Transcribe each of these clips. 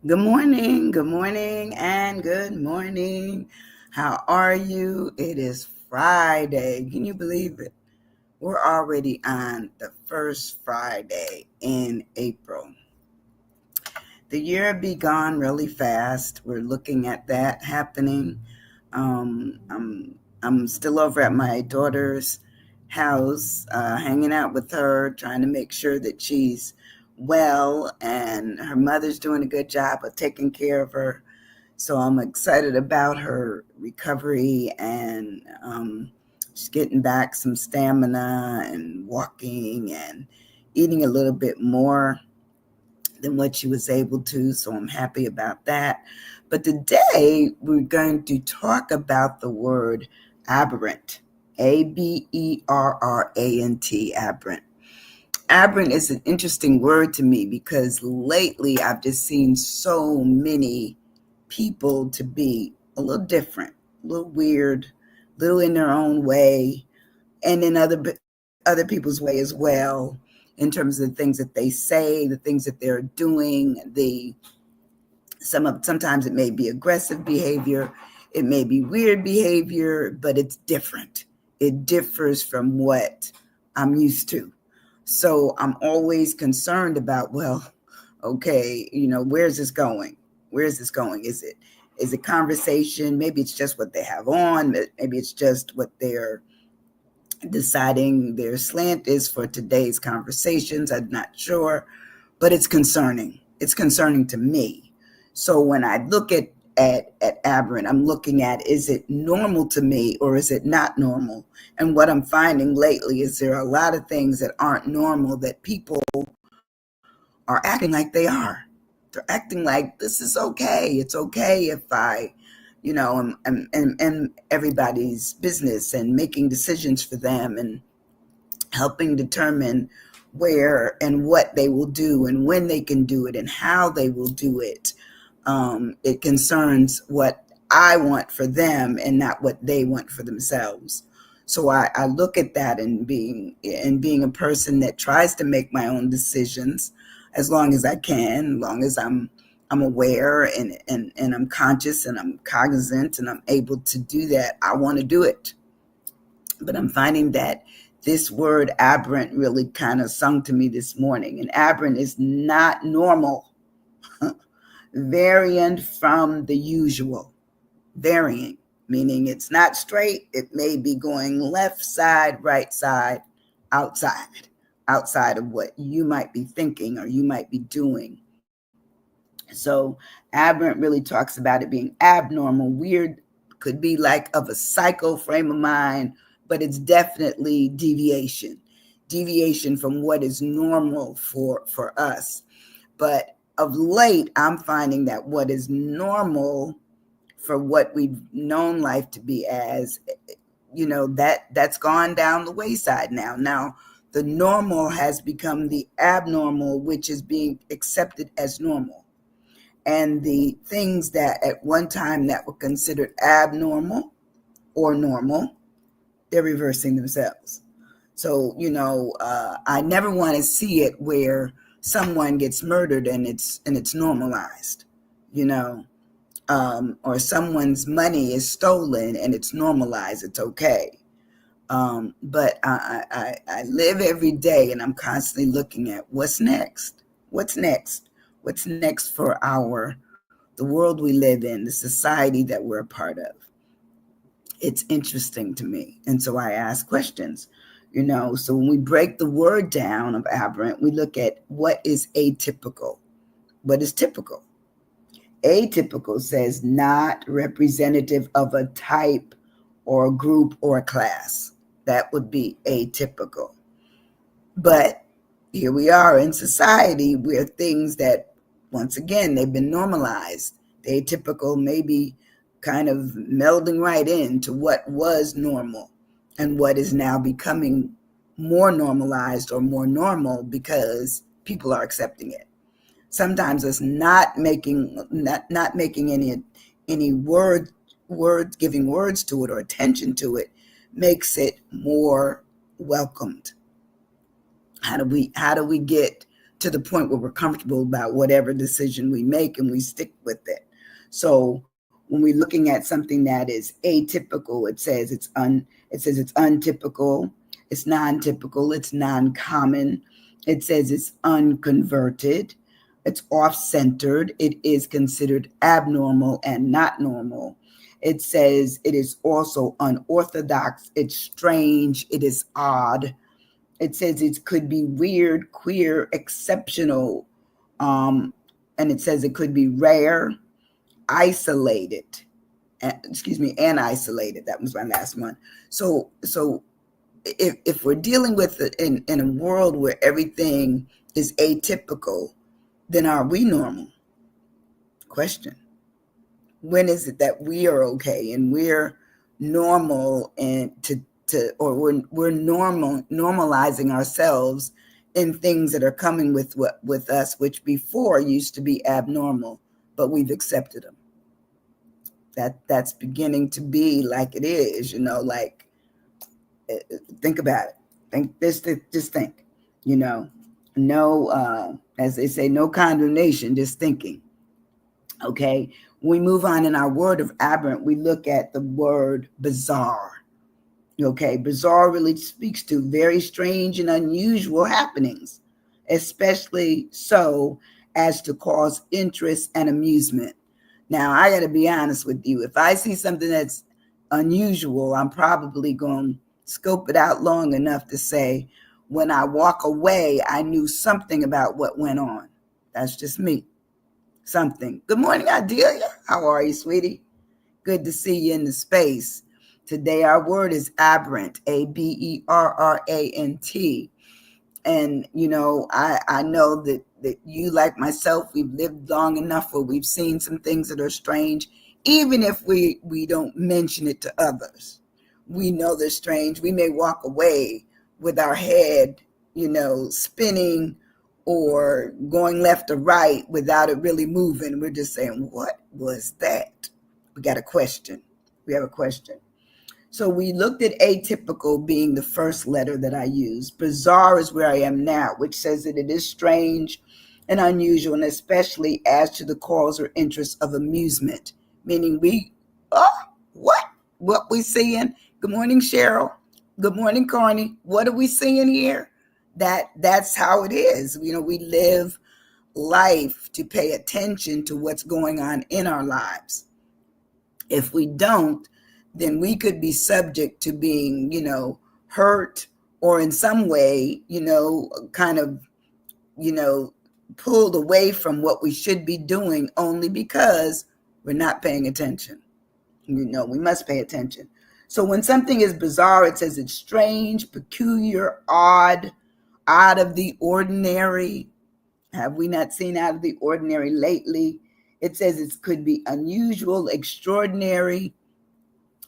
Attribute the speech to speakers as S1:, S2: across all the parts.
S1: Good morning, and good morning. How are you? It is Friday. Can you believe it? We're already on the first Friday in April. The year be gone really fast. We're looking at that happening. I'm still over at my daughter's house, hanging out with her, trying to make sure that she's well, and her mother's doing a good job of taking care of her. So I'm excited about her recovery, and she's getting back some stamina and walking and eating a little bit more than what she was able to. So I'm happy about that. But today we're going to talk about the word aberrant. Aberrant. Aberrant. Aberrant is an interesting word to me because lately I've just seen so many people to be a little different, a little weird, a little in their own way, and in other people's way as well, in terms of the things that they say, the things that they're doing. Sometimes it may be aggressive behavior, it may be weird behavior, but it's different. It differs from what I'm used to. So I'm always concerned about, well, okay, where's this going? Where's this going? Is it conversation? Maybe it's just what they have on. Maybe it's just what they're deciding their slant is for today's conversations. I'm not sure, but it's concerning. It's concerning to me. So when I look at aberrant, I'm looking at, is it normal to me or is it not normal? And what I'm finding lately is there are a lot of things that aren't normal that people are acting like they are. They're acting like this is okay. It's okay if am everybody's business and making decisions for them and helping determine where and what they will do and when they can do it and how they will do it. It concerns what I want for them and not what they want for themselves. So I look at that and being a person that tries to make my own decisions as long as I can, as long as I'm aware and I'm conscious and I'm cognizant and I'm able to do that. I want to do it. But I'm finding that this word aberrant really kind of sung to me this morning. And aberrant is not normal, variant from the usual, varying, meaning it's not straight. It may be going left side, right side, outside of what you might be thinking or you might be doing. So aberrant really talks about it being abnormal, weird, could be like of a psycho frame of mind, but it's definitely deviation from what is normal for us. But of late, I'm finding that what is normal for what we've known life to be as, that's gone down the wayside now. Now, the normal has become the abnormal, which is being accepted as normal. And the things that at one time that were considered abnormal or normal, they're reversing themselves. So, I never want to see it where someone gets murdered and it's normalized, you know, or someone's money is stolen and it's normalized. It's okay. But I live every day and I'm constantly looking at what's next. What's next? What's next for the world we live in, the society that we're a part of? It's interesting to me. And so I ask questions, So when we break the word down of aberrant, we look at what is atypical. What is typical? Atypical says not representative of a type or a group or a class. That would be atypical. But here we are in society where things that, once again, they've been normalized. The atypical maybe kind of melding right into what was normal and what is now becoming more normalized or more normal because people are accepting it. Sometimes it's not making any words giving words to it or attention to it makes it more welcomed. How do we get to the point where we're comfortable about whatever decision we make and we stick with it. So when we're looking at something that is atypical, it says it's untypical, it's non-typical, it's non-common. It says it's unconverted, it's off-centered, it is considered abnormal and not normal. It says it is also unorthodox, it's strange, it is odd. It says it could be weird, queer, exceptional, and it says it could be rare, isolated. And isolated. That was my last one. So if we're dealing with it in a world where everything is atypical, then are we normal? Question. When is it that we are okay and we're normal and or we're normalizing ourselves in things that are coming with us, which before used to be abnormal, but we've accepted them. That's beginning to be like it is, like, think about it. Just think, no, as they say, no condemnation, just thinking. Okay. When we move on in our word of aberrant, we look at the word bizarre. Okay. Bizarre really speaks to very strange and unusual happenings, especially so as to cause interest and amusement. Now, I got to be honest with you. If I see something that's unusual, I'm probably going to scope it out long enough to say, when I walk away, I knew something about what went on. That's just me. Something. Good morning, Adelia. How are you, sweetie? Good to see you in the space. Today, our word is aberrant, aberrant. And, I know that you, like myself, we've lived long enough where we've seen some things that are strange, even if we don't mention it to others. We know they're strange. We may walk away with our head, spinning or going left or right without it really moving. We're just saying, what was that? We got a question. We have a question. So we looked at atypical being the first letter that I used. Bizarre is where I am now, which says that it is strange and unusual, and especially as to the cause or interest of amusement, meaning what we seeing? Good morning, Cheryl. Good morning, Carney. What are we seeing here? That's how it is. We live life to pay attention to what's going on in our lives. If we don't, then we could be subject to being, hurt or in some way, kind of, pulled away from what we should be doing only because we're not paying attention. We must pay attention. So when something is bizarre, it says it's strange, peculiar, odd, out of the ordinary. Have we not seen out of the ordinary lately? It says it could be unusual, extraordinary.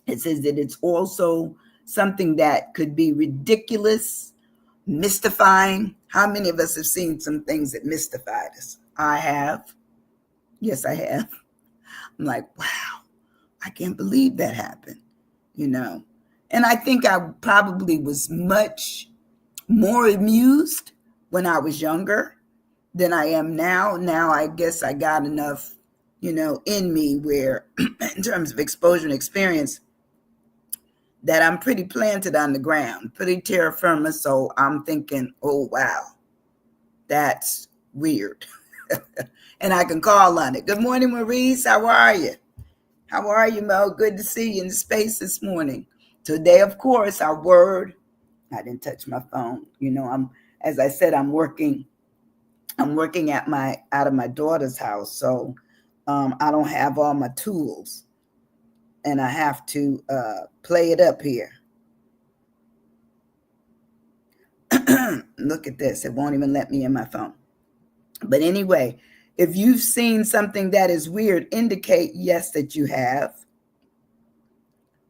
S1: It says that it's also something that could be ridiculous, mystifying. How many of us have seen some things that mystified us? I have. Yes, I have. I'm like, wow, I can't believe that happened, And I think I probably was much more amused when I was younger than I am now. Now, I guess I got enough, in me where, in terms of exposure and experience, that I'm pretty planted on the ground, pretty terra firma. So I'm thinking, oh, wow, that's weird. And I can call on it. Good morning, Maurice. How are you? How are you, Mo? Good to see you in the space this morning. Today, of course, our word. I didn't touch my phone. As I said, I'm working out of my daughter's house. So I don't have all my tools. And I have to play it up here. Look at this. It won't even let me in my phone. But anyway, if you've seen something that is weird, indicate yes that you have.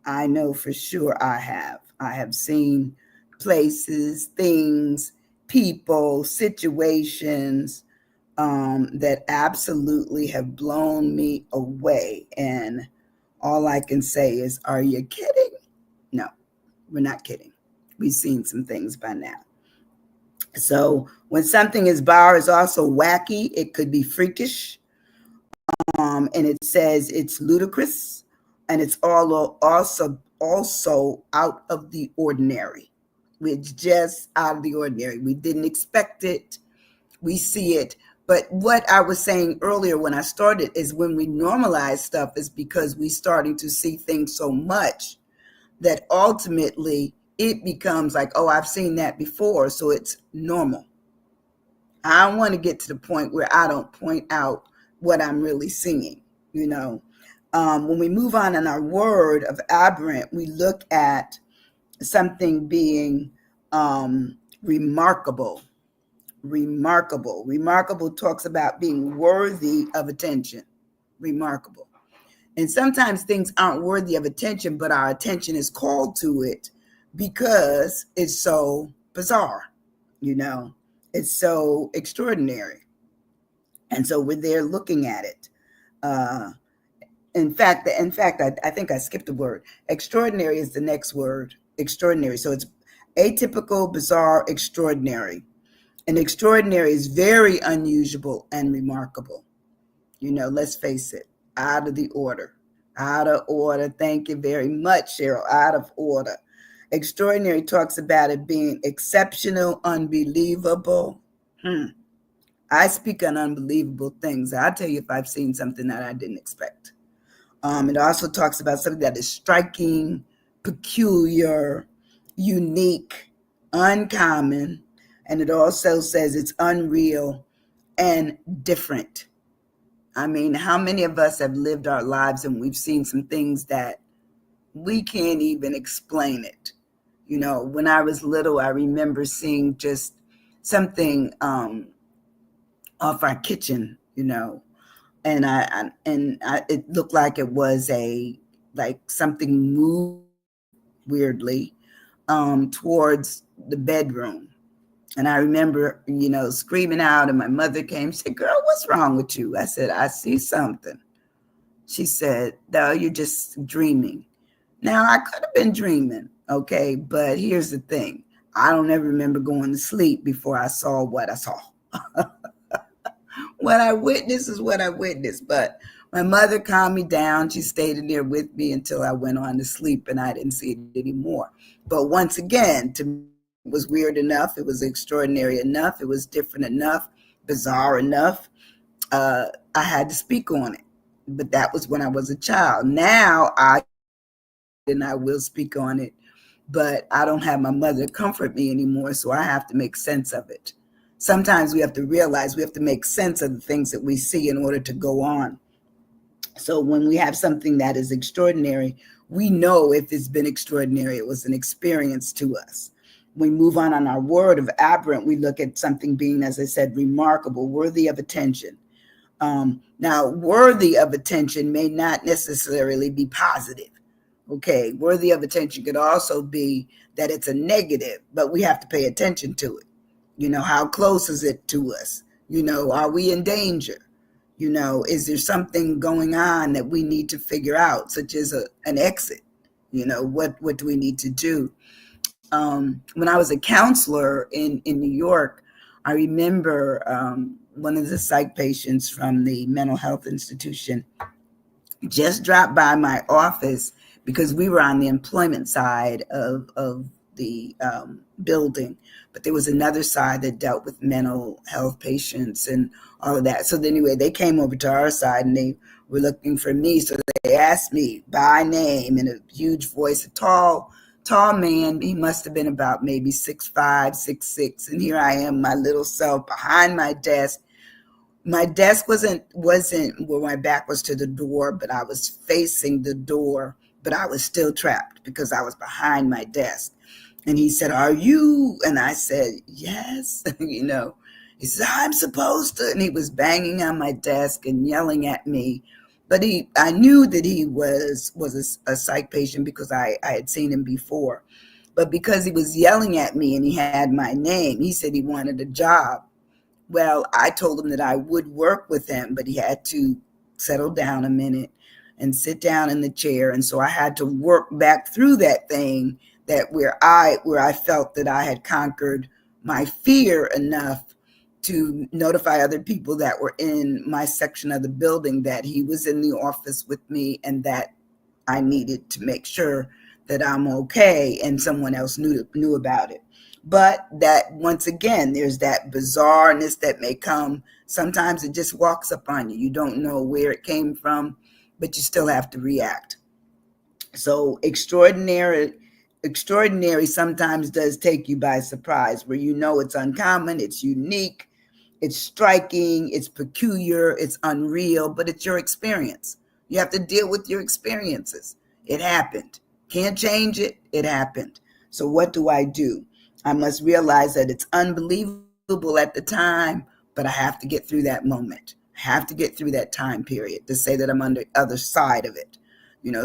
S1: I know for sure I have. I have seen places, things, people, situations that absolutely have blown me away. And all I can say is, are you kidding? No, we're not kidding. We've seen some things by now. So when something is bar is also wacky, it could be freakish, and it says it's ludicrous, and it's all also out of the ordinary. It's just out of the ordinary. We didn't expect it. We see it. But what I was saying earlier when I started is when we normalize stuff is because we're starting to see things so much that ultimately it becomes like, oh, I've seen that before, so it's normal. I want to get to the point where I don't point out what I'm really seeing, you know. When we move on in our word of aberrant, we look at something being remarkable. Remarkable. Remarkable talks about being worthy of attention. Remarkable. And sometimes things aren't worthy of attention, but our attention is called to it because it's so bizarre, you know, it's so extraordinary. And so we're there looking at it. Uh, I think I skipped a word. Extraordinary is the next word. Extraordinary. So it's atypical, bizarre, extraordinary. And extraordinary is very unusual and remarkable. You know, let's face it, out of the order. Out of order. Thank you very much, Cheryl. Out of order. Extraordinary talks about it being exceptional, unbelievable. I speak on unbelievable things. I'll tell you if I've seen something that I didn't expect. It also talks about something that is striking, peculiar, unique, uncommon, and it also says it's unreal and different. I mean, how many of us have lived our lives and we've seen some things that we can't even explain it? You know, when I was little, I remember seeing just something off our kitchen, you know, and it looked like it was like something moved weirdly towards the bedroom. And I remember, you know, screaming out, and my mother came and said, "Girl, what's wrong with you?" I said, "I see something." She said, "No, you're just dreaming." Now, I could have been dreaming, okay, but here's the thing. I don't ever remember going to sleep before I saw what I saw. What I witnessed is what I witnessed, but my mother calmed me down. She stayed in there with me until I went on to sleep, and I didn't see it anymore. But once again, to me, it was weird enough. It was extraordinary enough. It was different enough, bizarre enough. I had to speak on it. But that was when I was a child. Now I will speak on it, but I don't have my mother comfort me anymore, so I have to make sense of it. Sometimes we have to realize we have to make sense of the things that we see in order to go on. So when we have something that is extraordinary, we know if it's been extraordinary, it was an experience to us. We move on our word of aberrant, we look at something being, as I said, remarkable, worthy of attention. Now, worthy of attention may not necessarily be positive. Okay, worthy of attention could also be that it's a negative, but we have to pay attention to it. You know, how close is it to us? You know, are we in danger? You know, is there something going on that we need to figure out, such as an exit? You know, what do we need to do? When I was a counselor in New York, I remember one of the psych patients from the mental health institution just dropped by my office because we were on the employment side of the building, but there was another side that dealt with mental health patients and all of that. So anyway, they came over to our side and they were looking for me. So they asked me by name in a huge voice, a tall man. He must have been about maybe 6'5", 6'6", and here I am, my little self behind my desk. My desk wasn't where my back was to the door, but I was facing the door, but I was still trapped because I was behind my desk. And he said, "Are you?" And I said, "Yes." You know, he said, "I'm supposed to." And he was banging on my desk and yelling at me. But I knew that he was a psych patient because I had seen him before. But because he was yelling at me and he had my name, he said he wanted a job. Well, I told him that I would work with him, but he had to settle down a minute and sit down in the chair. And so I had to work back through that thing that where I felt that I had conquered my fear enough to notify other people that were in my section of the building that he was in the office with me and that I needed to make sure that I'm okay, and someone else knew about it. But that, once again, there's that bizarreness that may come. Sometimes it just walks up on you. You don't know where it came from, but you still have to react. So extraordinary sometimes does take you by surprise, where you know it's uncommon, it's unique, it's striking, it's peculiar, it's unreal, but it's your experience. You have to deal with your experiences. It happened. Can't change it. It happened. So what do? I must realize that it's unbelievable at the time, but I have to get through that moment. I have to get through that time period to say that I'm on the other side of it.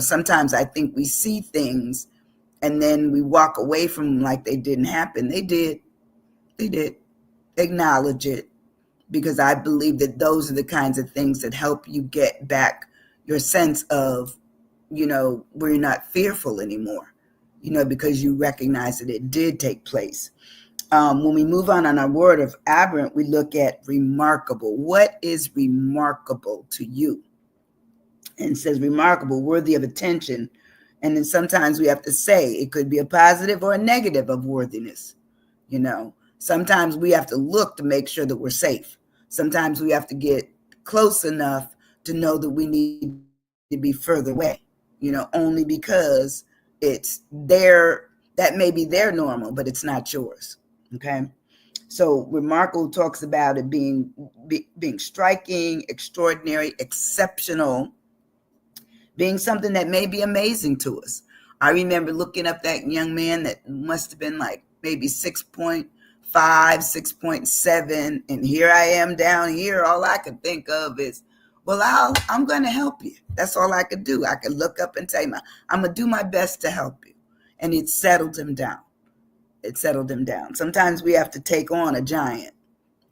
S1: Sometimes I think we see things and then we walk away from them like they didn't happen. They did. They did. Acknowledge it, because I believe that those are the kinds of things that help you get back your sense of, where you're not fearful anymore, because you recognize that it did take place. When we move on our word of aberrant, we look at remarkable. What is remarkable to you? And it says remarkable, worthy of attention. And then sometimes we have to say it could be a positive or a negative of worthiness. Sometimes we have to look to make sure that we're safe. Sometimes we have to get close enough to know that we need to be further away, only because it's that may be their normal, but it's not yours. Okay. So remarkable talks about it being striking, extraordinary, exceptional, being something that may be amazing to us. I remember looking up that young man that must have been like maybe 6.5, 6.7, and here I am down here. All I could think of is, well, I'm going to help you. That's all I could do. I could look up and say, I'm going to do my best to help you. And it settled him down. Sometimes we have to take on a giant.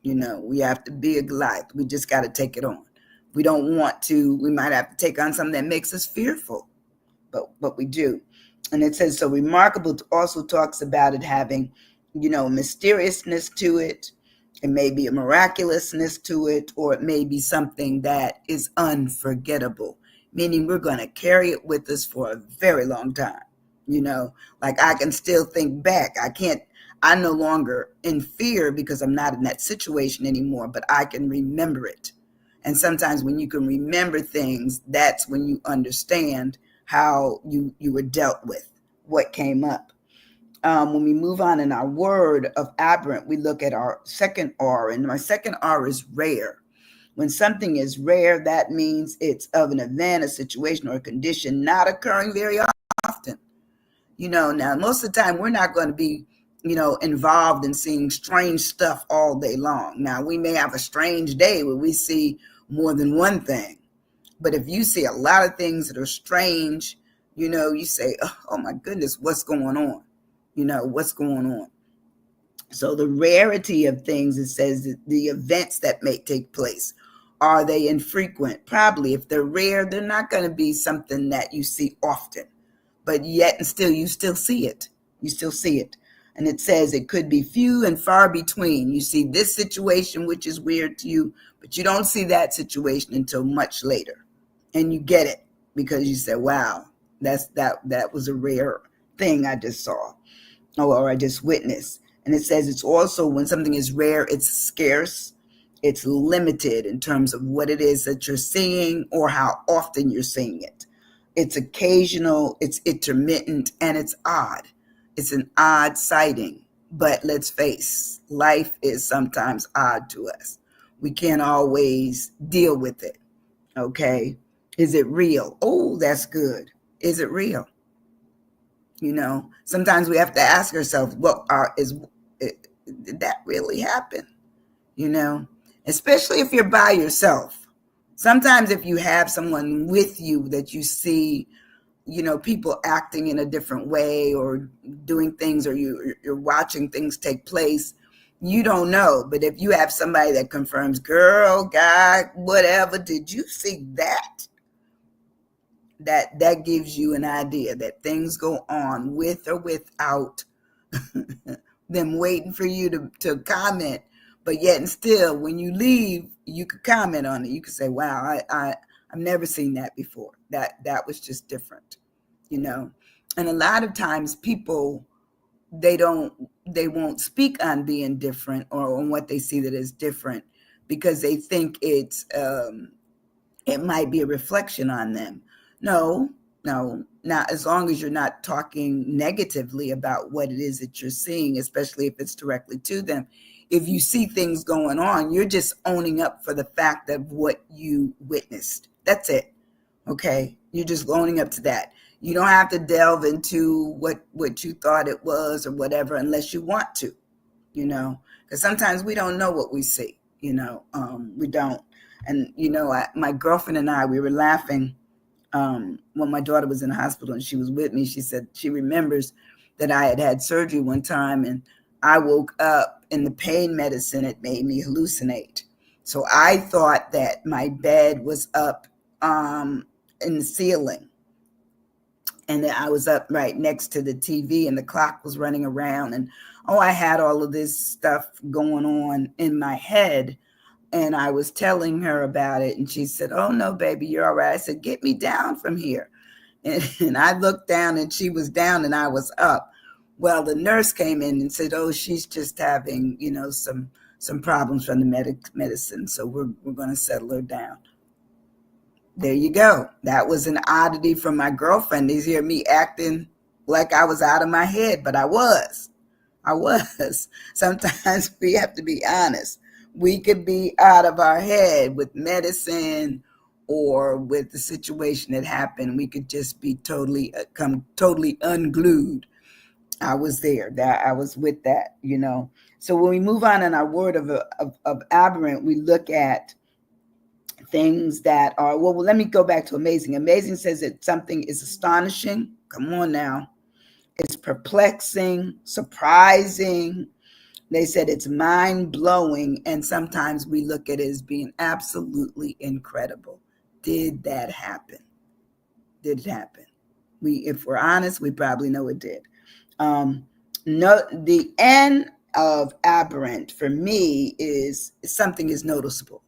S1: We have to be a Goliath. We just got to take it on. We don't want to, we might have to take on something that makes us fearful, but we do. And it says, so remarkable also talks about it having, mysteriousness to it. It may be a miraculousness to it, or it may be something that is unforgettable, meaning we're going to carry it with us for a very long time. Like I can still think back. I'm no longer in fear because I'm not in that situation anymore, but I can remember it. And sometimes when you can remember things, that's when you understand how you were dealt with, what came up. When we move on in our word of aberrant, we look at our second R, and my second R is rare. When something is rare, that means it's of an event, a situation, or a condition not occurring very often. Now most of the time we're not going to be, involved in seeing strange stuff all day long. Now we may have a strange day where we see more than one thing, but if you see a lot of things that are strange, you say, oh my goodness, what's going on? What's going on? So the rarity of things, it says that the events that may take place, are they infrequent? Probably. If they're rare, they're not going to be something that you see often, but yet and still you still see it. And it says it could be few and far between. You see this situation, which is weird to you, but you don't see that situation until much later. And you get it because you say, wow, that was a rare thing I just saw or I just witnessed. And it says it's also, when something is rare, it's scarce, it's limited in terms of what it is that you're seeing or how often you're seeing it. It's occasional, it's intermittent, and it's odd. It's an odd sighting, but let's face, life is sometimes odd to us. We can't always deal with it, okay? Is it real? Oh, that's good. Is it real? Sometimes we have to ask ourselves, did that really happen? Especially if you're by yourself. Sometimes if you have someone with you that you see, people acting in a different way or doing things, or you're watching things take place, you don't know. But if you have somebody that confirms, girl, guy, whatever, did you see that? That gives you an idea that things go on with or without them waiting for you to comment, but yet and still, when you leave, you could comment on it. You could say, wow, I've never seen that before. That was just different, you know. And a lot of times people, they won't speak on being different or on what they see that is different, because they think it might be a reflection on them. No, no, not as long as you're not talking negatively about what it is that you're seeing, especially if it's directly to them. If you see things going on, you're just owning up for the fact of what you witnessed. That's it. Okay? You're just owning up to that. You don't have to delve into what you thought it was or whatever unless you want to, because sometimes we don't know what we see, we don't. And, my girlfriend and I, we were laughing when my daughter was in the hospital and she was with me. She said she remembers that I had surgery one time, and I woke up and the pain medicine, it made me hallucinate. So I thought that my bed was up in the ceiling, and that I was up right next to the TV and the clock was running around, and I had all of this stuff going on in my head. And I was telling her about it, and she said, "Oh no, baby, you're all right." I said, "Get me down from here." And I looked down, and she was down and I was up. Well, the nurse came in and said, "Oh, she's just having, some problems from the medicine. So we're going to settle her down." There you go. That was an oddity from my girlfriend. They hear me acting like I was out of my head, but I was. I was. Sometimes we have to be honest. We could be out of our head with medicine or with the situation that happened. We could just be come totally unglued. I was there. That I was with that. So when we move on in our word of aberrant, we look at things that are, well, let me go back to amazing. Amazing says that something is astonishing. Come on now. It's perplexing, surprising. They said it's mind-blowing, and sometimes we look at it as being absolutely incredible. Did that happen? Did it happen? If we're honest, we probably know it did. No, the end of aberrant for me is something is noticeable.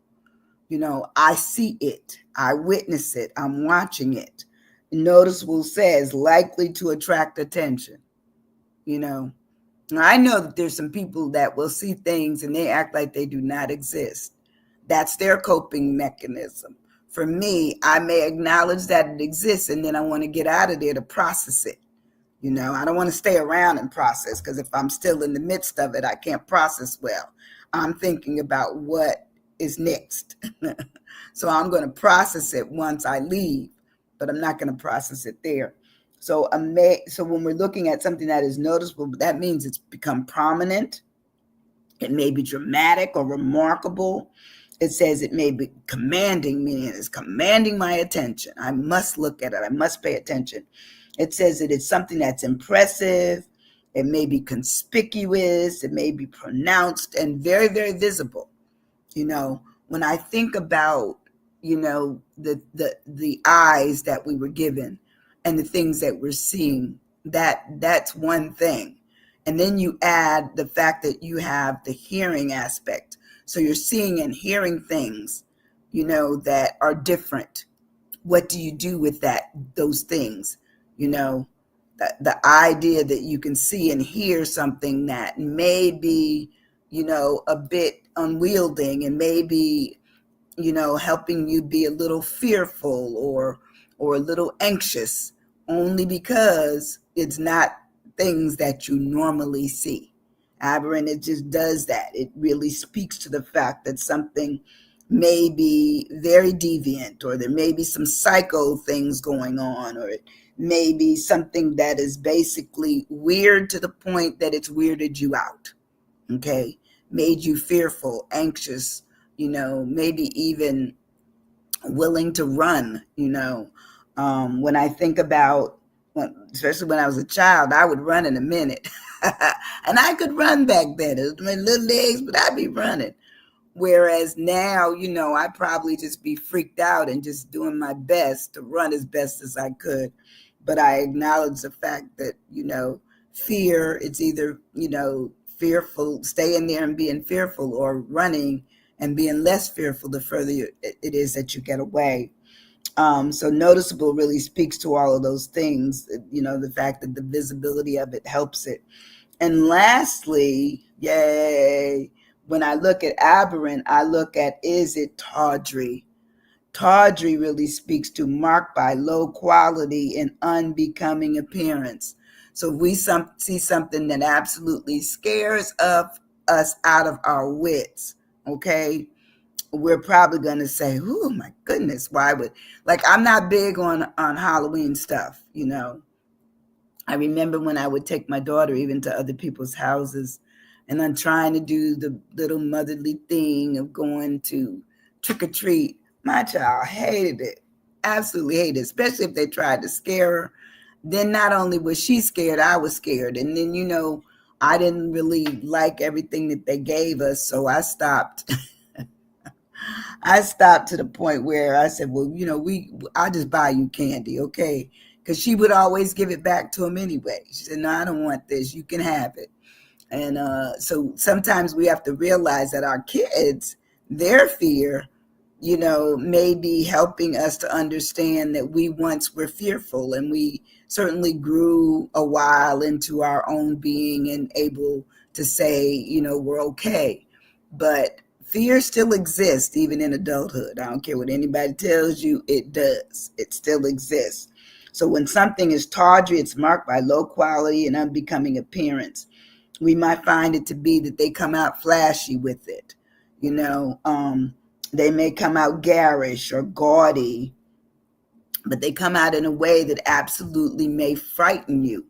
S1: I see it. I witness it. I'm watching it. Noticeable says likely to attract attention. I know that there's some people that will see things and they act like they do not exist. That's their coping mechanism. For me, I may acknowledge that it exists, and then I want to get out of there to process it. I don't want to stay around and process, because if I'm still in the midst of it, I can't process well. I'm thinking about what is next. So I'm going to process it once I leave, but I'm not going to process it there. So when we're looking at something that is noticeable, that means it's become prominent. It may be dramatic or remarkable. It says it may be commanding, meaning it's commanding my attention. I must look at it. I must pay attention. It says that it's something that's impressive. It may be conspicuous. It may be pronounced and very, very visible. When I think about, the eyes that we were given and the things that we're seeing, that's one thing. And then you add the fact that you have the hearing aspect. So you're seeing and hearing things, that are different. What do you do with those things? The idea that you can see and hear something that may be, a bit unwielding, and maybe, helping you be a little fearful or a little anxious, only because it's not things that you normally see. Aberrant, it just does that. It really speaks to the fact that something may be very deviant, or there may be some psycho things going on, or it may be something that is basically weird to the point that it's weirded you out. Okay? Made you fearful, anxious, maybe even willing to run. When I think about, especially when I was a child, I would run in a minute. And I could run back then. It was my little legs, but I'd be running. Whereas now, I'd probably just be freaked out and just doing my best to run as best as I could. But I acknowledge the fact that, fear, it's either, fearful, staying there and being fearful, or running and being less fearful the further it is that you get away. So noticeable really speaks to all of those things, the fact that the visibility of it helps it. And lastly, yay, when I look at aberrant, I look at, is it tawdry? Tawdry really speaks to marked by low quality and unbecoming appearance. So if we see something that absolutely scares us out of our wits, okay, we're probably going to say, oh my goodness, why would, like, I'm not big on Halloween stuff. I remember when I would take my daughter even to other people's houses, and I'm trying to do the little motherly thing of going to trick or treat. My child hated it, absolutely hated it, especially if they tried to scare her. Then not only was she scared, I was scared. And then, I didn't really like everything that they gave us, so I stopped. I stopped to the point where I said, well, I'll just buy you candy, okay? Because she would always give it back to him anyway. She said, no, I don't want this. You can have it. And so sometimes we have to realize that our kids, their fear, may be helping us to understand that we once were fearful, and we certainly grew a while into our own being and able to say, we're okay. But fear still exists even in adulthood. I don't care what anybody tells you, it does. It still exists. So when something is tawdry, it's marked by low quality and unbecoming appearance. We might find it to be that they come out flashy with it. They may come out garish or gaudy, but they come out in a way that absolutely may frighten you.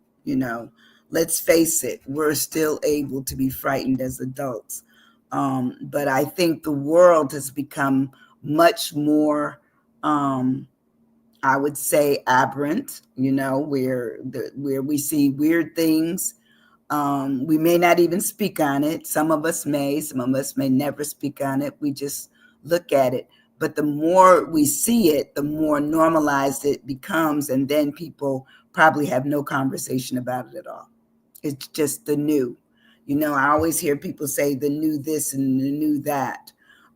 S1: Let's face it, we're still able to be frightened as adults. But I think the world has become much more, I would say, aberrant, where we see weird things. We may not even speak on it. Some of us may never speak on it. We just look at it. But the more we see it, the more normalized it becomes. And then people probably have no conversation about it at all. It's just the new. I always hear people say the new this and the new that.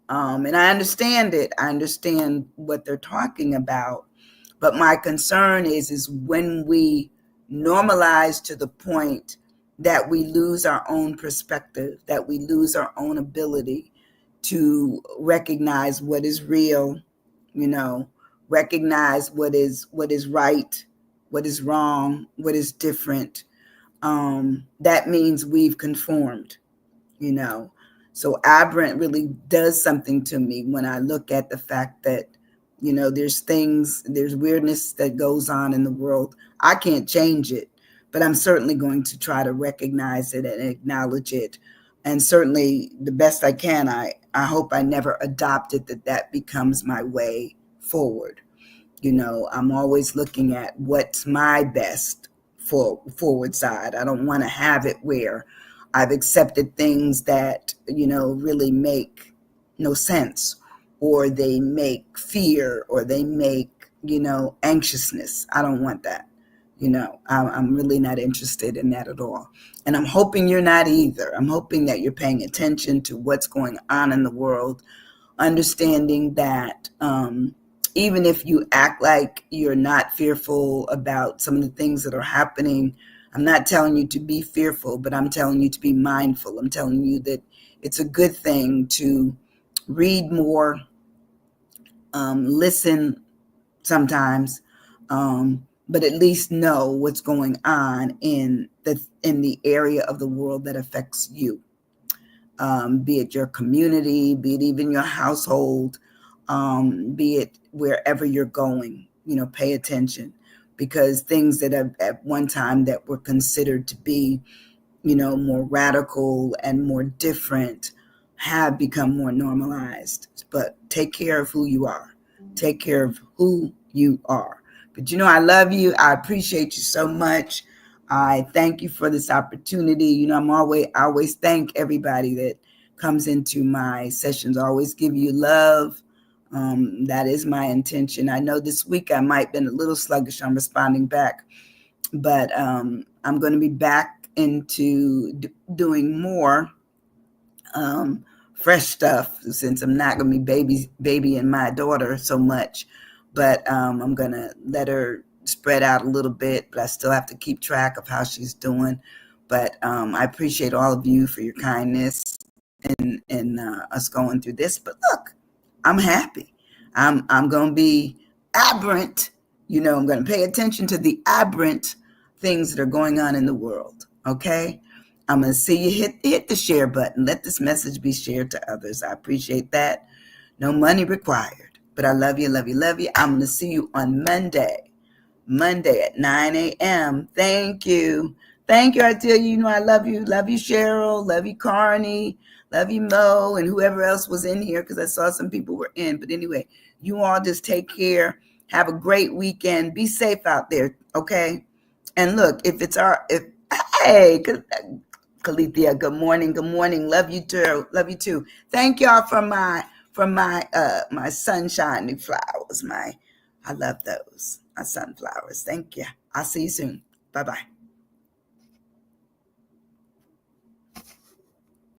S1: And I understand it. I understand what they're talking about. But my concern is when we normalize to the point that we lose our own perspective, that we lose our own ability to recognize what is real, recognize what is right, what is wrong, what is different. That means we've conformed. So aberrant really does something to me when I look at the fact that, there's weirdness that goes on in the world. I can't change it, but I'm certainly going to try to recognize it and acknowledge it. And certainly the best I can, I hope I never adopt it, that becomes my way forward. I'm always looking at what's my best forward side. I don't want to have it where I've accepted things that, really make no sense, or they make fear, or they make, anxiousness. I don't want that. I'm really not interested in that at all. And I'm hoping you're not either. I'm hoping that you're paying attention to what's going on in the world, understanding that even if you act like you're not fearful about some of the things that are happening, I'm not telling you to be fearful, but I'm telling you to be mindful. I'm telling you that it's a good thing to read more, listen sometimes, but at least know what's going on in the area of the world that affects you, be it your community, be it even your household, be it wherever you're going. Pay attention, because things that have at one time that were considered to be, more radical and more different have become more normalized. But take care of who you are. Take care of who you are. But I love you. I appreciate you so much. I thank you for this opportunity. I always thank everybody that comes into my sessions. I always give you love. That is my intention. I know this week I might have been a little sluggish on responding back, but I'm going to be back into doing more fresh stuff, since I'm not going to be babying my daughter so much. But I'm going to let her spread out a little bit, but I still have to keep track of how she's doing. But I appreciate all of you for your kindness and us going through this. But look, I'm happy. I'm going to be aberrant. I'm going to pay attention to the aberrant things that are going on in the world. Okay. I'm going to see you hit the share button. Let this message be shared to others. I appreciate that. No money required, but I love you, love you, love you. I'm going to see you on Monday at 9 a.m. Thank you. Thank you, Artelia. I love you. Love you, Cheryl. Love you, Carney. Love you, Mo, and whoever else was in here, because I saw some people were in. But anyway, you all just take care. Have a great weekend. Be safe out there, okay? And look, hey, Kalithia, good morning. Love you too. Thank y'all for my my sunshiny flowers. I love those. My sunflowers. Thank you. I'll see you soon. Bye-bye.